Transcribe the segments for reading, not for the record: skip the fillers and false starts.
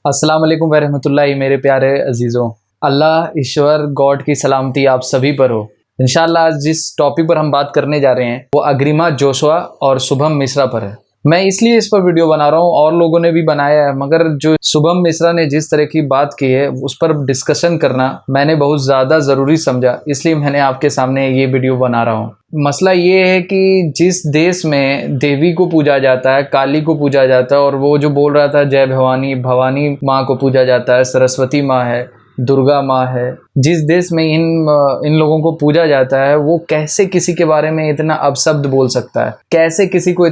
अस्सलाम वालेकुम वरहमतुल्लाहि मेरे प्यारे अजीज़ों। अल्लाह ईश्वर गॉड की सलामती आप सभी पर हो। इंशाअल्लाह आज जिस टॉपिक पर हम बात करने जा रहे हैं वो अग्रिमा जोशुआ और शुभम मिश्रा पर है। मैं इसलिए इस पर वीडियो बना रहा हूँ, और लोगों ने भी बनाया है, मगर जो शुभम मिश्रा ने जिस तरह की बात की है उस पर डिस्कशन करना मैंने बहुत ज़्यादा ज़रूरी समझा, इसलिए मैंने आपके सामने ये वीडियो बना रहा हूँ। मसला ये है कि जिस देश में देवी को पूजा जाता है, काली को पूजा जाता है, और वो जो बोल रहा था जय भवानी, भवानी माँ को पूजा जाता है, सरस्वती माँ है, दुर्गा माँ है, जिस देश में इन लोगों को पूजा जाता है, वो कैसे किसी के बारे में इतना अपशब्द बोल सकता है, कैसे किसी को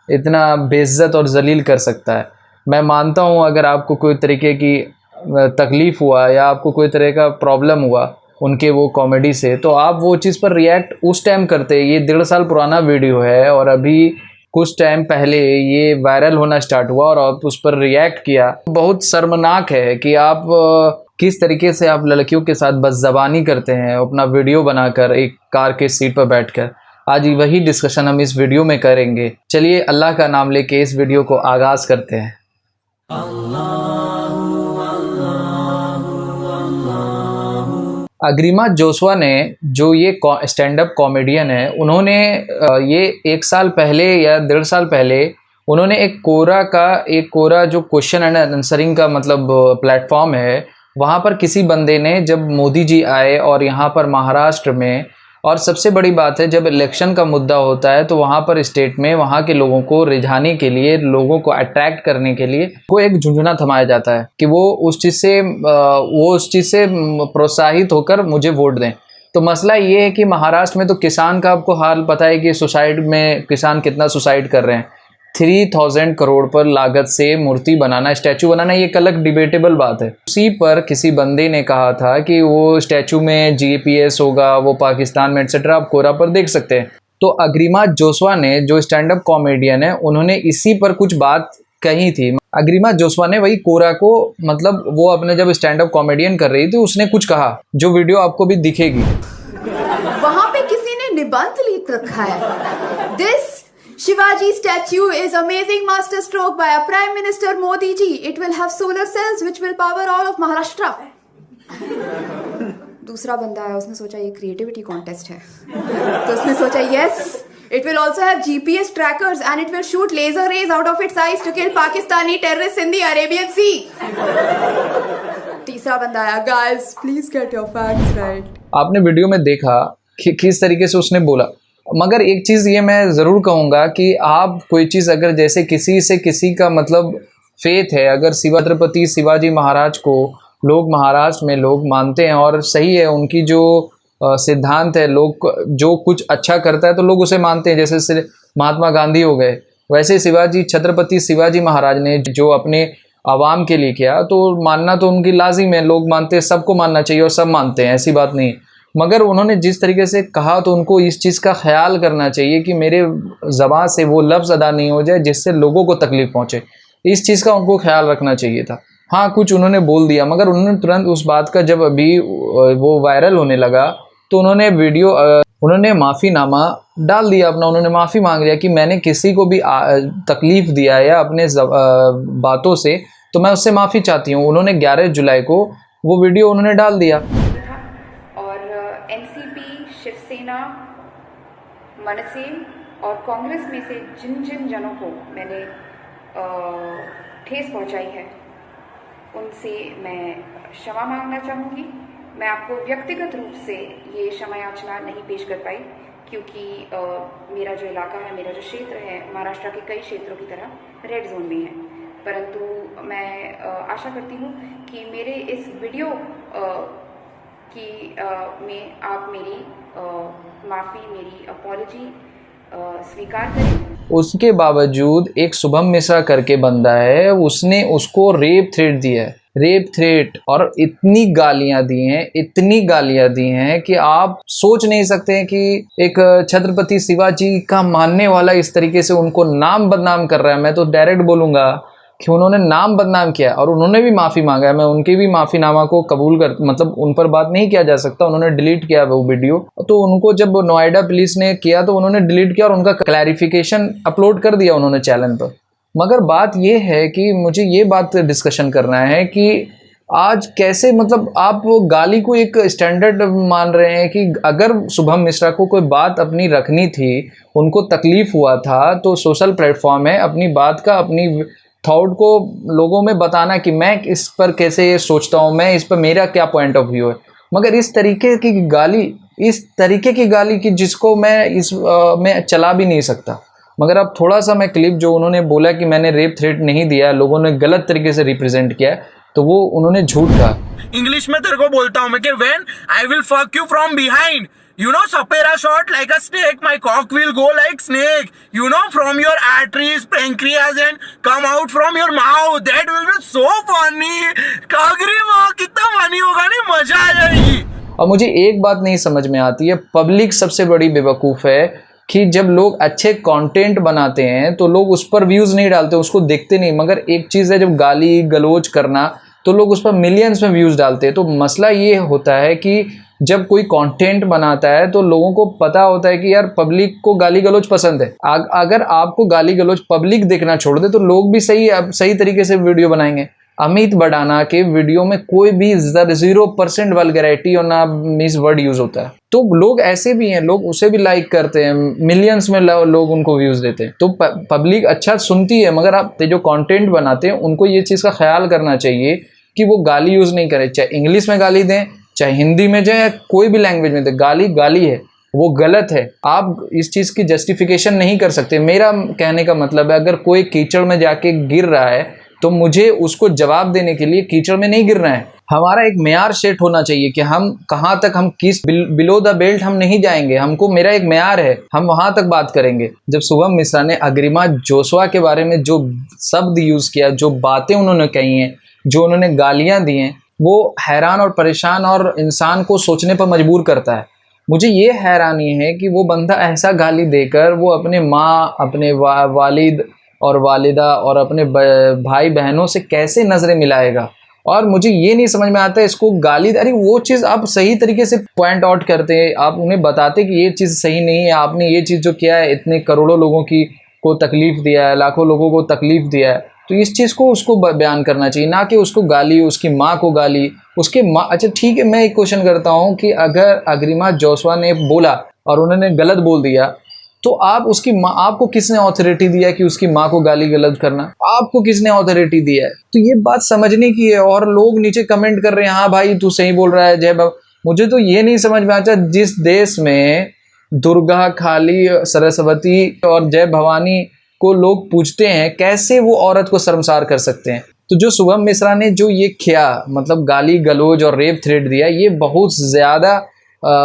इतना बेइज्जत और जलील कर सकता है। मैं मानता हूँ अगर आपको कोई तरीके की तकलीफ़ हुआ या आपको कोई तरह का प्रॉब्लम हुआ उनके वो कॉमेडी से, तो आप वो चीज़ पर रिएक्ट उस टाइम करते। ये 1.5 साल पुराना वीडियो है और अभी कुछ टाइम पहले ये वायरल होना स्टार्ट हुआ और आप उस पर रिएक्ट किया। बहुत शर्मनाक है कि आप किस तरीके से आप लड़कियों के साथ बदज़बानी करते हैं अपना वीडियो बनाकर एक कार के सीट पर बैठकर। आज वही डिस्कशन हम इस वीडियो में करेंगे। चलिए अल्लाह का नाम लेके इस वीडियो को आगाज़ करते हैं। अग्रिमा जोशुआ ने, जो ये स्टैंड अप कॉमेडियन है, उन्होंने ये 1 साल पहले या 1.5 साल पहले उन्होंने एक कोरा जो क्वेश्चन एंड आंसरिंग का मतलब प्लेटफॉर्म है, वहाँ पर किसी बंदे ने, जब मोदी जी आए और यहाँ पर महाराष्ट्र में, और सबसे बड़ी बात है जब इलेक्शन का मुद्दा होता है तो वहाँ पर स्टेट में वहाँ के लोगों को रिझाने के लिए, लोगों को अट्रैक्ट करने के लिए वो एक झुंझुना थमाया जाता है कि वो उस चीज़ से प्रोत्साहित होकर मुझे वोट दें। तो मसला ये है कि महाराष्ट्र में तो किसान का आपको हाल पता है कि सुसाइड में किसान कितना सुसाइड कर रहे हैं। 3000 करोड़ पर लागत से मूर्ति बनाना, स्टैचू बनाना, ये एक अलग डिबेटेबल बात है। उसी पर किसी बंदे ने कहा था कि वो स्टैचू में जीपीएस होगा, वो पाकिस्तान में एटसेट्रा, आप कोरा पर देख सकते हैं। तो अग्रिमा जोशुआ ने, जो स्टैंड अप कॉमेडियन है, उन्होंने इसी पर कुछ बात कही थी। अग्रिमा जोशुआ ने वही कोरा को, मतलब वो अपने जब स्टैंड अप कॉमेडियन कर रही थी, उसने कुछ कहा जो वीडियो आपको भी दिखेगी। वहां पे किसी ने निबंध लिख रखा है, this Shivaji statue is amazing master stroke by a Prime Minister Modi ji. It will have solar cells which will power all of Maharashtra. दूसरा बंदा है, उसने सोचा ये क्रिएटिविटी कॉन्टेस्ट है, तो उसने सोचा yes, it will also have GPS trackers and it will shoot laser rays out of its eyes to kill Pakistani terrorists in the Arabian Sea. तीसरा बंदा आया, guys please get your facts right. आपने video में देखा कि किस तरीके से उसने बोला, मगर एक चीज़ ये मैं ज़रूर कहूँगा कि आप कोई चीज़ अगर, जैसे किसी का मतलब फेथ है, अगर छत्रपति शिवाजी महाराज को लोग महाराष्ट्र में लोग मानते हैं और सही है, उनकी जो सिद्धांत है, लोग जो कुछ अच्छा करता है तो लोग उसे मानते हैं, जैसे महात्मा गांधी हो गए, वैसे छत्रपति शिवाजी महाराज ने जो अपने आवाम के लिए किया, तो मानना तो उनकी लाजिम है, लोग मानते हैं, सबको मानना चाहिए और सब मानते हैं, ऐसी बात नहीं। मगर उन्होंने जिस तरीके से कहा तो उनको इस चीज़ का ख्याल करना चाहिए कि मेरे ज़बान से वो लफ्ज़ अदा नहीं हो जाए जिससे लोगों को तकलीफ़ पहुँचे। इस चीज़ का उनको ख्याल रखना चाहिए था। हाँ, कुछ उन्होंने बोल दिया, मगर उन्होंने तुरंत उस बात का, जब अभी वो वायरल होने लगा तो उन्होंने माफ़ीनामा डाल दिया अपना, उन्होंने माफ़ी मांग लिया कि मैंने किसी को भी तकलीफ़ दिया या अपने बातों से, तो मैं उससे माफ़ी चाहती हूँ। उन्होंने 11 जुलाई को वो वीडियो उन्होंने डाल दिया। शिवसेना, मनसे और कांग्रेस में से जिन जनों को मैंने ठेस पहुंचाई है उनसे मैं क्षमा मांगना चाहूँगी। मैं आपको व्यक्तिगत रूप से ये क्षमा याचना नहीं पेश कर पाई क्योंकि मेरा जो इलाका है, मेरा जो क्षेत्र है, महाराष्ट्र के कई क्षेत्रों की तरह रेड जोन में है। परंतु मैं आशा करती हूँ कि मेरे इस वीडियो में आप मेरी माफ़ी, मेरी अपॉलॉजी स्वीकार करें। उसके बावजूद एक शुभम मिश्रा करके बंदा है, उसने उसको रेप थ्रेट दिया है, रेप थ्रेट, और इतनी गालियां दी हैं कि आप सोच नहीं सकते हैं कि एक छत्रपति शिवाजी का मानने वाला इस तरीके से उनको नाम बदनाम कर रहा है। मैं तो डायरेक्ट बोलूँगा कि उन्होंने नाम बदनाम किया और उन्होंने भी माफ़ी मांगा है। मैं उनके भी माफ़ीनामा को कबूल कर, मतलब उन पर बात नहीं किया जा सकता, उन्होंने डिलीट किया वो वीडियो। तो उनको जब नोएडा पुलिस ने किया तो उन्होंने डिलीट किया और उनका क्लैरिफिकेशन अपलोड कर दिया उन्होंने चैनल पर। मगर बात ये है कि मुझे ये बात डिस्कशन करना है कि आज कैसे मतलब आप गाली को एक स्टैंडर्ड मान रहे हैं कि अगर शुभम मिश्रा को कोई बात अपनी रखनी थी, उनको तकलीफ़ हुआ था, तो सोशल प्लेटफॉर्म है अपनी बात का, अपनी थॉट को लोगों में बताना कि मैं इस पर कैसे सोचता हूँ, मैं इस पर मेरा क्या पॉइंट ऑफ व्यू है। मगर इस तरीके की गाली कि जिसको मैं मैं चला भी नहीं सकता। मगर अब थोड़ा सा मैं क्लिप जो उन्होंने बोला कि मैंने रेप थ्रेट नहीं दिया, लोगों ने गलत तरीके से रिप्रेजेंट किया, तो वो उन्होंने झूठ कहा। इंग्लिश में तेरे को बोलता हूँ मैं कि when I will fuck you from behind, you know, sapera shot like a snake, my cock will go like snake, you know, from your arteries, pancreas and come out from your mouth. That will be so funny. Kagri माँ कितना funny होगा, नहीं मजा आ जाएगी। और मुझे एक बात नहीं समझ में आती है, पब्लिक सबसे बड़ी बेवकूफ़ है कि जब लोग अच्छे कंटेंट बनाते हैं तो लोग उस पर व्यूज़ नहीं डालते, उसको देखते नहीं। मगर एक चीज़ है जब गाली गलौज करना, तो लोग उस पर मिलियंस में व्यूज़ डालते हैं। तो मसला ये होता है कि जब कोई कंटेंट बनाता है तो लोगों को पता होता है कि यार पब्लिक को गाली गलौज पसंद है। अगर आपको गाली गलौज पब्लिक देखना छोड़ दे तो लोग भी सही तरीके से वीडियो बनाएंगे। अमित बड़ाना के वीडियो में कोई भी 0% वल्गैरिटी और ना मिस वर्ड यूज़ होता है, तो लोग ऐसे भी हैं, लोग उसे भी लाइक करते हैं, मिलियंस में लोग उनको व्यूज़ देते हैं। तो पब्लिक अच्छा सुनती है, मगर आप जो कंटेंट बनाते हैं उनको ये चीज़ का ख्याल करना चाहिए कि वो गाली यूज़ नहीं करें। चाहे इंग्लिश में गाली दें, चाहे हिंदी में जाए, कोई भी लैंग्वेज में दें, गाली है, वो गलत है। आप इस चीज़ की जस्टिफिकेशन नहीं कर सकते। मेरा कहने का मतलब है, अगर कोई कीचड़ में जाके गिर रहा है तो मुझे उसको जवाब देने के लिए कीचड़ में नहीं गिरना है। हमारा एक मेयार सेट होना चाहिए कि हम कहाँ तक, हम किस बिलो द बेल्ट हम नहीं जाएंगे। हमको मेरा एक मेयार है, हम वहाँ तक बात करेंगे। जब शुभम मिश्रा ने अग्रिमा जोशवा के बारे में जो शब्द यूज़ किया, जो बातें उन्होंने कही हैं, जो उन्होंने गालियाँ दी हैं, वो हैरान और परेशान और इंसान को सोचने पर मजबूर करता है। मुझे ये हैरानी है कि वो बंदा ऐसा गाली देकर वो अपने माँ, अपने वालिद और वालिदा और अपने भाई बहनों से कैसे नज़रें मिलाएगा। और मुझे ये नहीं समझ में आता है इसको गाली, अरे वो चीज़ आप सही तरीके से पॉइंट आउट करते हैं, आप उन्हें बताते कि ये चीज़ सही नहीं है, आपने ये चीज़ जो किया है इतने करोड़ों लोगों को तकलीफ़ दिया है, लाखों लोगों को तकलीफ़ दिया है, तो इस चीज़ को उसको बयान करना चाहिए, ना कि उसको गाली, उसकी माँ को गाली, उसके माँ। अच्छा ठीक है, मैं एक क्वेश्चन करता हूँ कि अगर अग्रिमा जोशवा ने बोला और उन्होंने गलत बोल दिया, तो आप उसकी माँ, आपको किसने अथॉरिटी दिया कि उसकी माँ को गाली गलौज करना? आपको किसने अथॉरिटी दिया है? तो ये बात समझने की है। और लोग नीचे कमेंट कर रहे हैं, हाँ भाई तू सही बोल रहा है, जय बाबा। मुझे तो ये नहीं समझ में आता, जिस देश में दुर्गा, काली, सरस्वती और जय भवानी को लोग पूजते हैं, कैसे वो औरत को शर्मसार कर सकते हैं? तो जो शुभम मिश्रा ने जो ये किया, मतलब गाली गलौज और रेप थ्रेट दिया, ये बहुत ज़्यादा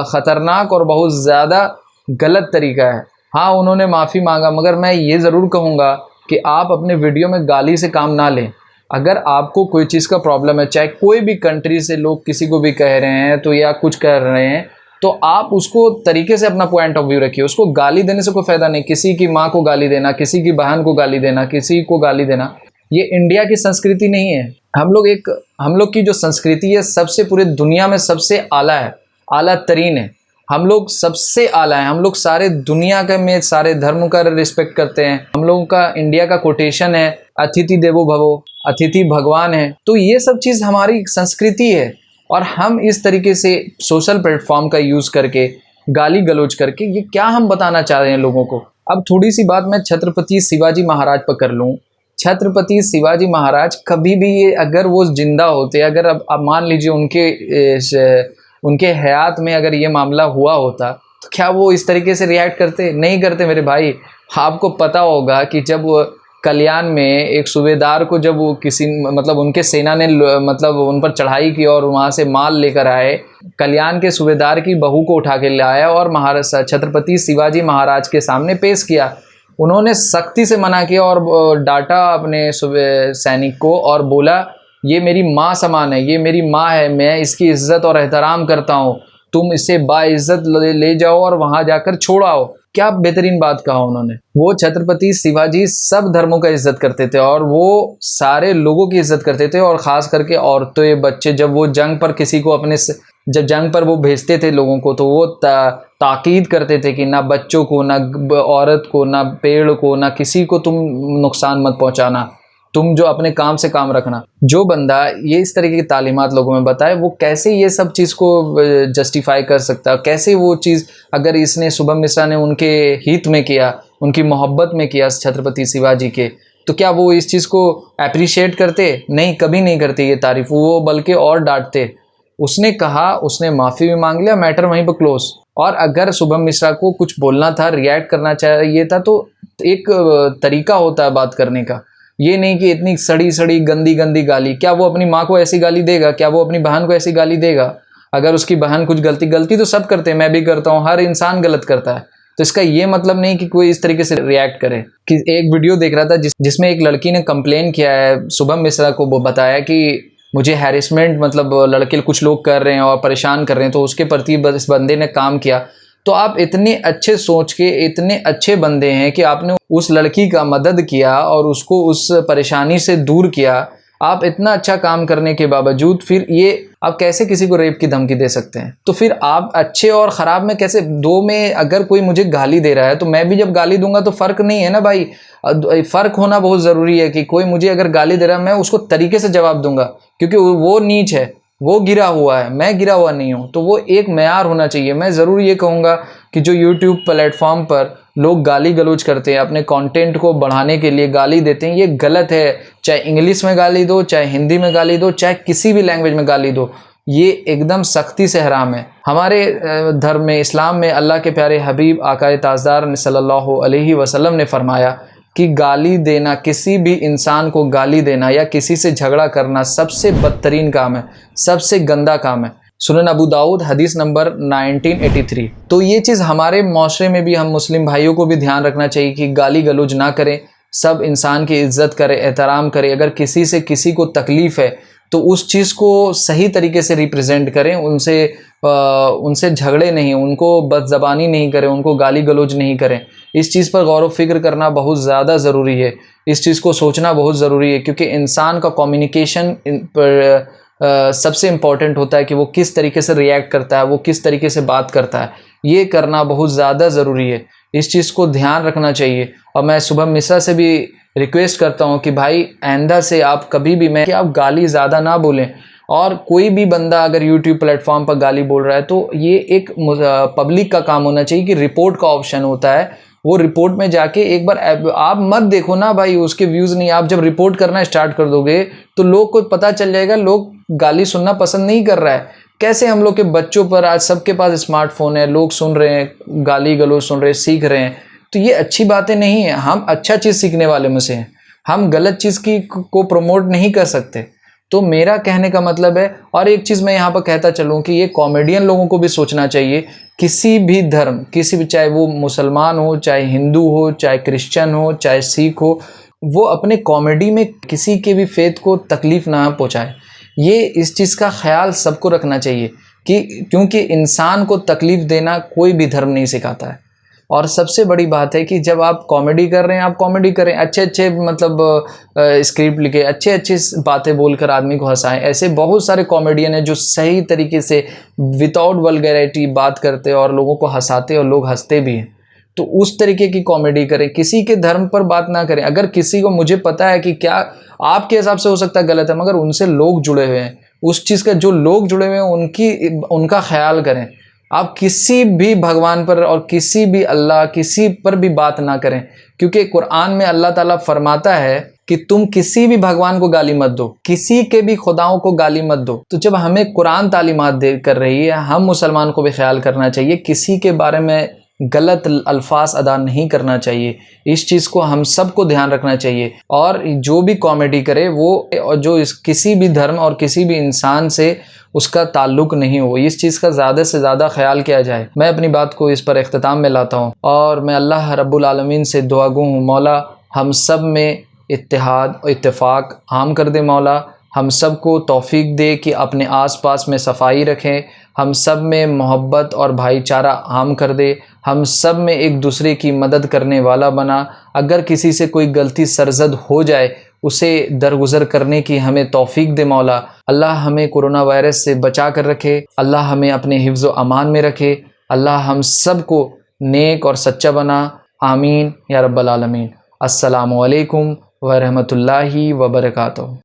ख़तरनाक और बहुत ज़्यादा गलत तरीका है। हाँ, उन्होंने माफ़ी मांगा, मगर मैं ये ज़रूर कहूँगा कि आप अपने वीडियो में गाली से काम ना लें। अगर आपको कोई चीज़ का प्रॉब्लम है, चाहे कोई भी कंट्री से लोग किसी को भी कह रहे हैं तो या कुछ कह रहे हैं, तो आप उसको तरीके से अपना पॉइंट ऑफ व्यू रखिए। उसको गाली देने से कोई फ़ायदा नहीं। किसी की माँ को गाली देना, किसी की बहन को गाली देना, किसी को गाली देना, ये इंडिया की संस्कृति नहीं है। हम लोग की जो संस्कृति है सबसे पूरे दुनिया में सबसे आला है, आला तरीन है। हम लोग सबसे आला है। हम लोग सारे दुनिया के में सारे धर्मों का रिस्पेक्ट करते हैं। हम लोगों का इंडिया का कोटेशन है, अतिथि देवो भवो, अतिथि भगवान है। तो ये सब चीज़ हमारी संस्कृति है, और हम इस तरीके से सोशल प्लेटफॉर्म का यूज़ करके गाली गलौज करके ये क्या हम बताना चाह रहे हैं लोगों को। अब थोड़ी सी बात मैं छत्रपति शिवाजी महाराज पर कर लूँ। छत्रपति शिवाजी महाराज कभी भी, ये अगर वो जिंदा होते, अगर अब मान लीजिए उनके हयात में अगर ये मामला हुआ होता, तो क्या वो इस तरीके से रिएक्ट करते? नहीं करते मेरे भाई। आपको पता होगा कि जब कल्याण में एक सूबेदार को जब वो किसी मतलब उनके सेना ने मतलब उन पर चढ़ाई की और वहाँ से माल लेकर आए, कल्याण के सूबेदार की बहू को उठा के लाया और महाराज छत्रपति शिवाजी महाराज के सामने पेश किया। उन्होंने सख्ती से मना किया और डांटा अपने सैनिक को और बोला, ये मेरी माँ समान है, ये मेरी माँ है, मैं इसकी इज्जत और एहतराम करता हूँ, तुम इसे बाइज्जत ले जाओ और वहाँ जाकर छोड़ आओ। क्या बेहतरीन बात कहा उन्होंने। वो छत्रपति शिवाजी सब धर्मों का इज्जत करते थे और वो सारे लोगों की इज्जत करते थे, और ख़ास करके औरतें, बच्चे, जब वो जंग पर किसी को अपने जब जंग पर वो भेजते थे लोगों को तो वो ताकीद करते थे कि ना बच्चों को, ना औरत को, ना पेड़ को, ना किसी को तुम नुकसान मत पहुंचाना, तुम जो अपने काम से काम रखना। जो बंदा ये इस तरीके की तालीमात लोगों में बताए वो कैसे ये सब चीज़ को जस्टिफाई कर सकता है? कैसे वो चीज़ अगर इसने शुभम मिश्रा ने उनके हित में किया, उनकी मोहब्बत में किया छत्रपति शिवाजी के, तो क्या वो इस चीज़ को अप्रिशिएट करते? नहीं, कभी नहीं करते ये तारीफ, वो बल्कि और डांटते। उसने कहा, उसने माफ़ी भी मांग लिया, मैटर वहीं पर क्लोज। और अगर शुभम मिश्रा को कुछ बोलना था, रिएक्ट करना चाहिए था, तो एक तरीका होता है बात करने का। ये नहीं कि इतनी सड़ी सड़ी गंदी गंदी गाली। क्या वो अपनी माँ को ऐसी गाली देगा? क्या वो अपनी बहन को ऐसी गाली देगा? अगर उसकी बहन कुछ गलती तो सब करते हैं, मैं भी करता हूँ, हर इंसान गलत करता है। तो इसका ये मतलब नहीं कि कोई इस तरीके से रिएक्ट करे। कि एक वीडियो देख रहा था जिसमें एक लड़की ने कंप्लेन किया है शुभम मिश्रा को, वो बताया कि मुझे हैरेसमेंट मतलब लड़के कुछ लोग कर रहे हैं और परेशान कर रहे हैं, तो उसके प्रति इस बंदे ने काम किया। तो आप इतने अच्छे सोच के, इतने अच्छे बंदे हैं कि आपने उस लड़की का मदद किया और उसको उस परेशानी से दूर किया। आप इतना अच्छा काम करने के बावजूद फिर ये आप कैसे किसी को रेप की धमकी दे सकते हैं? तो फिर आप अच्छे और ख़राब में कैसे, दो में अगर कोई मुझे गाली दे रहा है तो मैं भी जब गाली दूंगा तो फ़र्क नहीं है ना भाई। फ़र्क होना बहुत ज़रूरी है कि कोई मुझे अगर गाली दे रहा है मैं उसको तरीके से जवाब दूंगा, क्योंकि वो नीच है, वो गिरा हुआ है, मैं गिरा हुआ नहीं हूँ। तो वो एक मेयार होना चाहिए। मैं ज़रूर ये कहूँगा कि जो यूट्यूब प्लेटफॉर्म पर लोग गाली गलौज करते हैं, अपने कंटेंट को बढ़ाने के लिए गाली देते हैं, ये गलत है। चाहे इंग्लिश में गाली दो, चाहे हिंदी में गाली दो, चाहे किसी भी लैंग्वेज में गाली दो, ये एकदम सख्ती से हराम है। हमारे धर्म में, इस्लाम में, अल्लाह के प्यारे हबीब आकाए ताजदार सल्लल्लाहु अलैहि वसल्लम ने फरमाया कि गाली देना, किसी भी इंसान को गाली देना या किसी से झगड़ा करना सबसे बदतरीन काम है, सबसे गंदा काम है। सुनन अबू दाऊद हदीस नंबर 1983। तो ये चीज़ हमारे माशरे में भी, हम मुस्लिम भाइयों को भी ध्यान रखना चाहिए कि गाली गलौज ना करें, सब इंसान की इज़्ज़त करें, एहतराम करें। अगर किसी से किसी को तकलीफ़ है तो उस चीज़ को सही तरीके से रिप्रेजेंट करें, उनसे झगड़े नहीं, उनको बदज़बानी नहीं करें, उनको गाली गलौज नहीं करें। इस चीज़ पर गौर व फिक्र करना बहुत ज़्यादा ज़रूरी है, इस चीज़ को सोचना बहुत ज़रूरी है, क्योंकि इंसान का कम्युनिकेशन पर सबसे इम्पॉर्टेंट होता है कि वो किस तरीके से रिएक्ट करता है, वो किस तरीके से बात करता है, ये करना बहुत ज़्यादा ज़रूरी है। इस चीज़ को ध्यान रखना चाहिए। और मैं शुभम मिश्रा से भी रिक्वेस्ट करता हूँ कि भाई आइंदा से आप कभी भी, मैं कि आप गाली ज़्यादा ना बोलें। और कोई भी बंदा अगर यूट्यूब प्लेटफॉर्म पर गाली बोल रहा है तो ये एक पब्लिक का काम होना चाहिए कि रिपोर्ट का ऑप्शन होता है, वो रिपोर्ट में जाके एक बार आप मत देखो ना भाई उसके व्यूज़ नहीं, आप जब रिपोर्ट करना स्टार्ट कर दोगे तो लोग को पता चल जाएगा लोग गाली सुनना पसंद नहीं कर रहा है। कैसे हम लोग के बच्चों पर, आज सबके पास स्मार्टफोन है, लोग सुन रहे हैं, गाली गलौज सुन रहे हैं, सीख रहे हैं, तो ये अच्छी बातें नहीं है। हम अच्छा चीज़ सीखने वाले में से हैं, हम गलत चीज़ को प्रमोट नहीं कर सकते। तो मेरा कहने का मतलब है, और एक चीज़ मैं यहाँ पर कहता चलूँ कि ये कॉमेडियन लोगों को भी सोचना चाहिए, किसी भी धर्म, किसी भी, चाहे वो मुसलमान हो, चाहे हिंदू हो, चाहे क्रिश्चियन हो, चाहे सिख हो, वो अपने कॉमेडी में किसी के भी फेथ को तकलीफ़ ना पहुँचाए। ये इस चीज़ का ख्याल सबको रखना चाहिए कि क्योंकि इंसान को तकलीफ़ देना कोई भी धर्म नहीं सिखाता है। और सबसे बड़ी बात है कि जब आप कॉमेडी कर रहे हैं, आप कॉमेडी करें, अच्छे अच्छे मतलब स्क्रिप्ट लिखे, अच्छे अच्छे बातें बोलकर आदमी को हंसाएं। ऐसे बहुत सारे कॉमेडियन हैं जो सही तरीके से विदाउट वल्गैरिटी बात करते हैं और लोगों को हंसाते और लोग हंसते भी हैं। तो उस तरीके की कॉमेडी करें, किसी के धर्म पर बात ना करें। अगर किसी को, मुझे पता है कि क्या आपके हिसाब से हो सकता है गलत है, मगर उनसे लोग जुड़े हुए हैं, उस चीज़ का जो लोग जुड़े हुए हैं उनका ख्याल करें। आप किसी भी भगवान पर और किसी भी अल्लाह, किसी पर भी बात ना करें, क्योंकि कुरान में अल्लाह ताला फरमाता है कि तुम किसी भी भगवान को गाली मत दो, किसी के भी खुदाओं को गाली मत दो। तो जब हमें कुरान तालीमात दे कर रही है, हम मुसलमान को भी ख्याल करना चाहिए, किसी के बारे में गलत अल्फाज अदा नहीं करना चाहिए। इस चीज़ को हम सबको ध्यान रखना चाहिए। और जो भी कॉमेडी करे वो जो किसी भी धर्म और किसी भी इंसान से उसका ताल्लुक़ नहीं हो, इस चीज़ का ज़्यादा से ज़्यादा ख्याल किया जाए। मैं अपनी बात को इस पर इख्तिताम में लाता हूँ और मैं अल्लाह रब्बुल आलमीन से दुआ गो हूँ, मौला हम सब में इत्तेहाद और इत्तेफाक आम कर दे। मौला हम सब को तौफीक दे कि अपने आसपास में सफाई रखें, हम सब में मोहब्बत और भाईचारा आम कर दे, हम सब में एक दूसरे की मदद करने वाला बना। अगर किसी से कोई गलती सरजद हो जाए, उसे दरगुजर करने की हमें तौफीक दे मौला। अल्लाह हमें कोरोना वायरस से बचा कर रखे, अल्लाह हमें अपने हिफ्ज़ व अमान में रखे, अल्लाह हम सब को नेक और सच्चा बना। आमीन या रब्बल आलमीन। अस्सलामु अलैकुम व रहमतुल्लाहि व बरकातुहू।